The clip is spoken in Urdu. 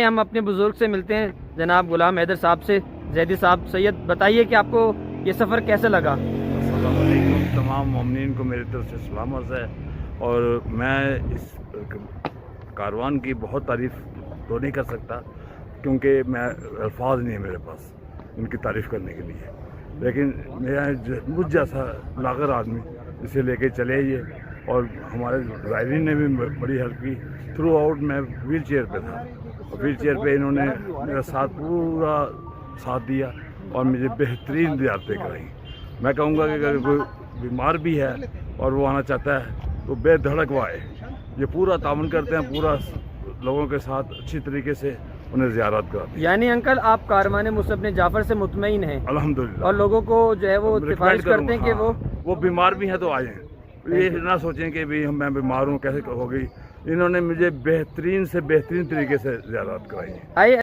ہم اپنے بزرگ سے ملتے ہیں جناب غلام حیدر صاحب سے. زیدی صاحب سید بتائیے کہ آپ کو یہ سفر کیسے لگا؟ السلام علیکم. تمام مومنین کو میری طرف سے سلام عرض ہے. اور میں اس کاروان کی بہت تعریف تو نہیں کر سکتا کیونکہ میں الفاظ نہیں ہے میرے پاس ان کی تعریف کرنے کے لیے. لیکن میرا مجھ جیسا لاغر آدمی اسے لے کے چلے یہ. اور ہمارے زائرین نے بھی بڑی ہیلپ کی. تھرو آؤٹ میں ویل چیئر پہ تھا اور ویل چیئر پہ انہوں نے میرا ساتھ پورا ساتھ دیا اور مجھے بہترین زیارتیں کرائیں. میں کہوں گا کہ اگر کوئی بیمار بھی ہے اور وہ آنا چاہتا ہے تو بے دھڑک وہ آئے. یہ پورا تعاون کرتے ہیں, پورا لوگوں کے ساتھ اچھی طریقے سے انہیں زیارت کراتے ہیں. یعنی انکل آپ کاروان مصعب بن جعفر سے مطمئن ہیں الحمدللہ. اور لوگوں کو جو ہے وہ سفارش کرتے ہیں کہ وہ بیمار بھی ہیں تو آ جائیں. یہ نہ سوچیں کہ بھی میں بیمار ہوں کیسے ہو گئی. انہوں نے مجھے بہترین سے بہترین طریقے سے زیارت کرائی ہے. آئیے